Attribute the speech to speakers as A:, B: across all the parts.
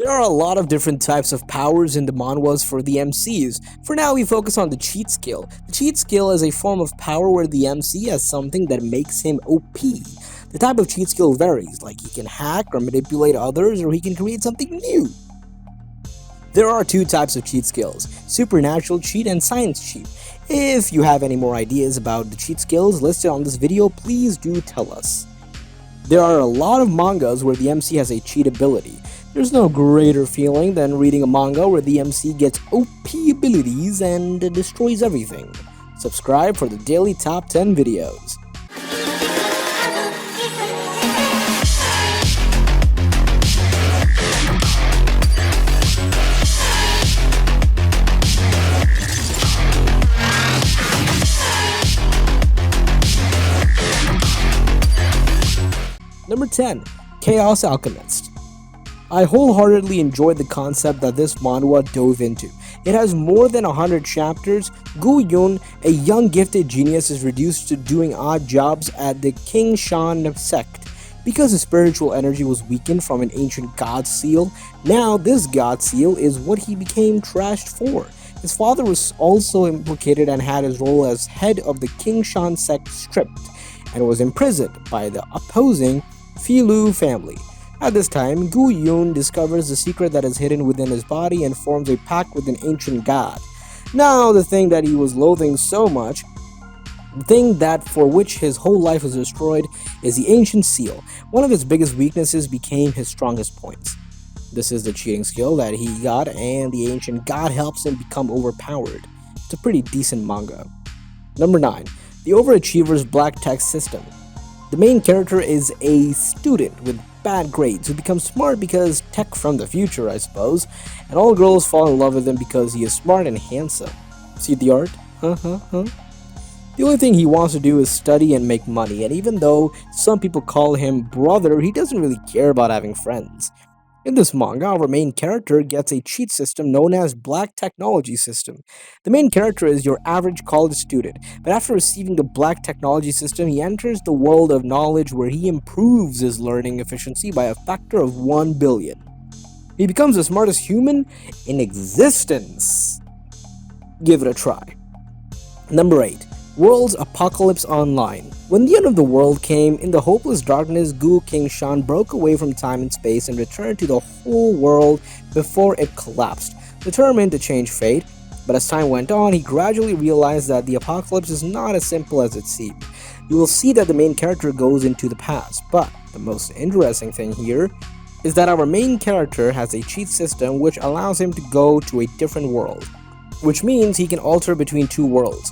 A: There are a lot of different types of powers in the manhwas for the MCs. For now, we focus on the cheat skill. The cheat skill is a form of power where the MC has something that makes him OP. The type of cheat skill varies, like he can hack or manipulate others, or he can create something new. There are two types of cheat skills, supernatural cheat and science cheat. If you have any more ideas about the cheat skills listed on this video, please do tell us. There are a lot of mangas where the MC has a cheat ability. There's no greater feeling than reading a manga where the MC gets OP abilities and destroys everything. Subscribe for the daily top 10 videos. Number 10. Chaos Alchemist. I wholeheartedly enjoyed the concept that this manhwa dove into. It has more than 100 chapters. Gu Yun, a young gifted genius, is reduced to doing odd jobs at the King Shan sect. Because his spiritual energy was weakened from an ancient god seal, now this god seal is what he became trashed for. His father was also implicated and had his role as head of the King Shan sect stripped, and was imprisoned by the opposing Filu family. At this time, Gu Yun discovers the secret that is hidden within his body and forms a pact with an ancient god. Now, the thing that he was loathing so much, the thing that for which his whole life was destroyed, is the ancient seal. One of his biggest weaknesses became his strongest points. This is the cheating skill that he got, and the ancient god helps him become overpowered. It's a pretty decent manga. Number 9. The Overachievers Black Text System. The main character is a student with bad grades who becomes smart because tech from the future, I suppose, and all girls fall in love with him because he is smart and handsome. See the art? The only thing he wants to do is study and make money, and even though some people call him brother, he doesn't really care about having friends. In this manga, our main character gets a cheat system known as Black Technology System. The main character is your average college student, but after receiving the Black Technology System, he enters the world of knowledge where he improves his learning efficiency by a factor of 1 billion. He becomes the smartest human in existence. Give it a try. Number 8. World's Apocalypse Online. When the end of the world came, in the hopeless darkness, Gu King Shan broke away from time and space and returned to the whole world before it collapsed, determined to change fate. But as time went on, he gradually realized that the apocalypse is not as simple as it seemed. You will see that the main character goes into the past, but the most interesting thing here is that our main character has a cheat system which allows him to go to a different world, which means he can alter between two worlds.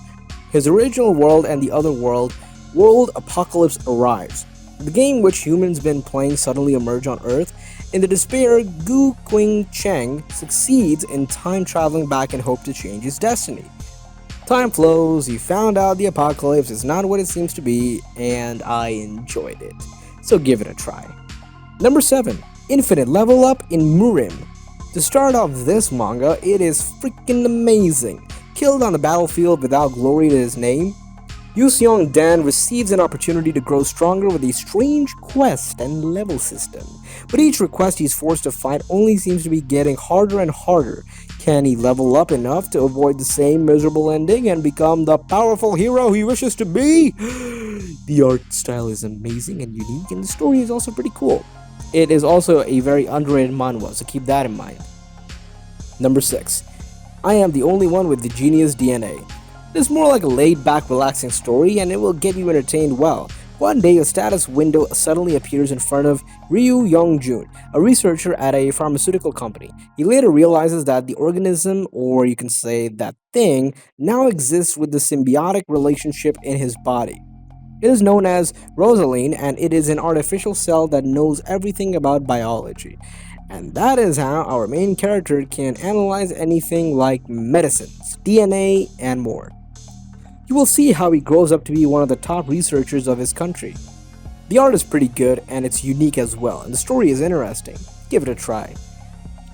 A: His original world and the other world, World Apocalypse arrives. The game which humans been playing suddenly emerge on Earth. In the despair, Gu Qing Cheng succeeds in time traveling back in hope to change his destiny. Time flows, he found out the apocalypse is not what it seems to be, and I enjoyed it. So give it a try. Number 7. Infinite Level Up in Murum. To start off this manga, it is freaking amazing. Killed on the battlefield without glory to his name, Yu Seong Dan receives an opportunity to grow stronger with a strange quest and level system. But each request he's forced to fight only seems to be getting harder and harder. Can he level up enough to avoid the same miserable ending and become the powerful hero he wishes to be? The art style is amazing and unique, and the story is also pretty cool. It is also a very underrated manhwa, so keep that in mind. Number 6. I Am the Only One with the Genius DNA. It's more like a laid-back, relaxing story, and it will get you entertained well. One day, a status window suddenly appears in front of Ryu Young-jun, a researcher at a pharmaceutical company. He later realizes that the organism, or you can say that thing, now exists with the symbiotic relationship in his body. It is known as Rosaline, and it is an artificial cell that knows everything about biology. And that is how our main character can analyze anything like medicines, DNA, and more. You will see how he grows up to be one of the top researchers of his country. The art is pretty good and it's unique as well, and the story is interesting. Give it a try.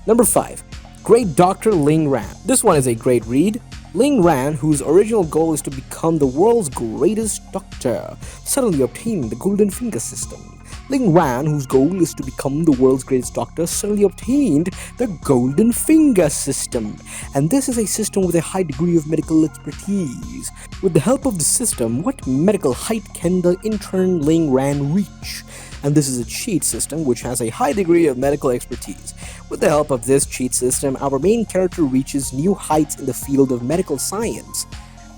A: Number 5. Great Dr. Ling Ran. This one is a great read. Ling Ran, whose original goal is to become the world's greatest doctor, suddenly obtaining the Golden Finger system. Ling Ran, whose goal is to become the world's greatest doctor, suddenly obtained the Golden Finger system. And this is a system with a high degree of medical expertise. With the help of the system, what medical height can the intern Ling Ran reach? And this is a cheat system which has a high degree of medical expertise. With the help of this cheat system, our main character reaches new heights in the field of medical science.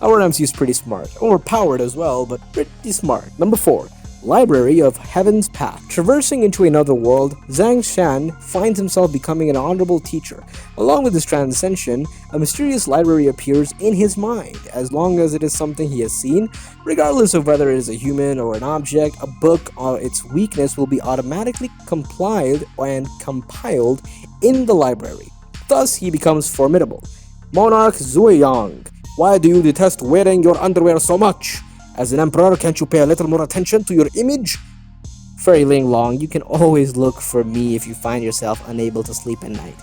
A: Our MC is pretty smart, overpowered as well, but pretty smart. Number 4. Library of Heaven's Path. Traversing into another world, Zhang Shan finds himself becoming an honorable teacher. Along with this transcension, a mysterious library appears in his mind. As long as it is something he has seen, regardless of whether it is a human or an object, a book or its weakness will be automatically compiled in the library. Thus, he becomes formidable. Monarch Zuyang. Why do you detest wearing your underwear so much? As an emperor, can't you pay a little more attention to your image? Fairy Ling Long, you can always look for me if you find yourself unable to sleep at night.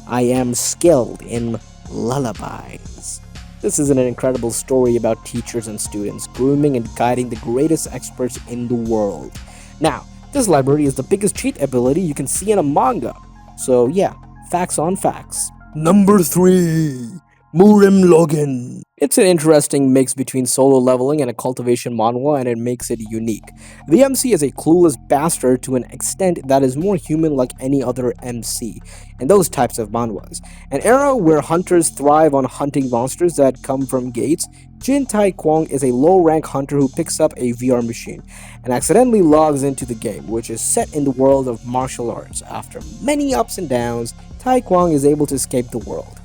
A: I am skilled in lullabies. This is an incredible story about teachers and students, grooming and guiding the greatest experts in the world. Now, this library is the biggest cheat ability you can see in a manga. So yeah, facts on facts. Number 3. Murum Logan. It's an interesting mix between solo leveling and a cultivation manhwa, and it makes it unique. The MC is a clueless bastard to an extent that is more human like any other MC in those types of manhwas. An era where hunters thrive on hunting monsters that come from gates, Jin Tai Kwong is a low-rank hunter who picks up a VR machine and accidentally logs into the game, which is set in the world of martial arts. After many ups and downs, Tai Kwong is able to escape the world.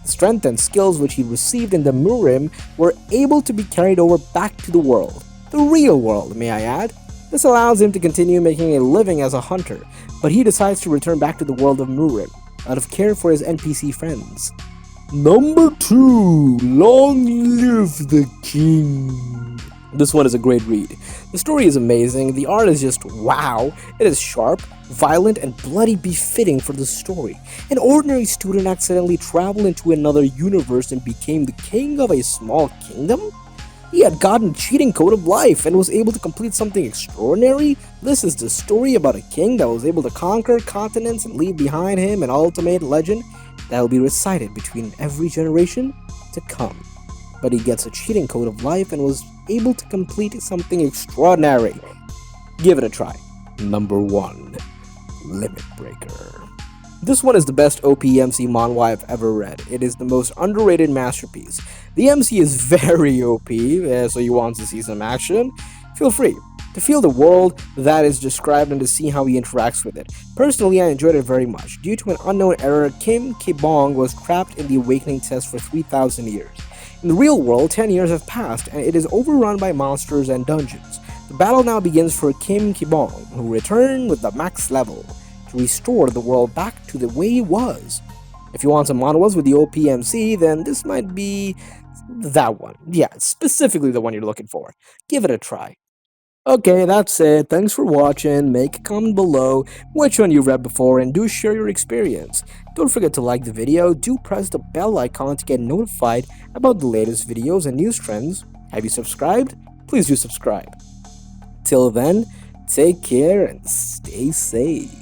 A: The strength and skills which he received in the Murim were able to be carried over back to the world. The real world, may I add. This allows him to continue making a living as a hunter, but he decides to return back to the world of Murim, out of care for his NPC friends. Number 2. Long live the king. This one is a great read. The story is amazing, the art is just wow, it is sharp, violent, and bloody befitting for the story. An ordinary student accidentally traveled into another universe and became the king of a small kingdom? He had gotten a cheating code of life and was able to complete something extraordinary? This is the story about a king that was able to conquer continents and leave behind him an ultimate legend that will be recited between every generation to come. But he gets a cheating code of life and was able to complete something extraordinary. Give it a try. Number 1. Limit Breaker. This one is the best OP-MC manhwa I've ever read. It is the most underrated masterpiece. The MC is very OP, so you want to see some action? Feel free to feel the world that is described and to see how he interacts with it. Personally, I enjoyed it very much. Due to an unknown error, Kim Ki-bong was trapped in the awakening test for 3,000 years. In the real world, 10 years have passed, and it is overrun by monsters and dungeons. The battle now begins for Kim Ki-bong, who return with the max level to restore the world back to the way it was. If you want some manhwas with the OP-MC, then this might be that one. Yeah, specifically the one you're looking for. Give it a try. Okay, that's it. Thanks for watching. Make a comment below which one you read before and do share your experience. Don't forget to like the video. Do press the bell icon to get notified about the latest videos and news trends. Have you subscribed? Please do subscribe. Till then, take care and stay safe.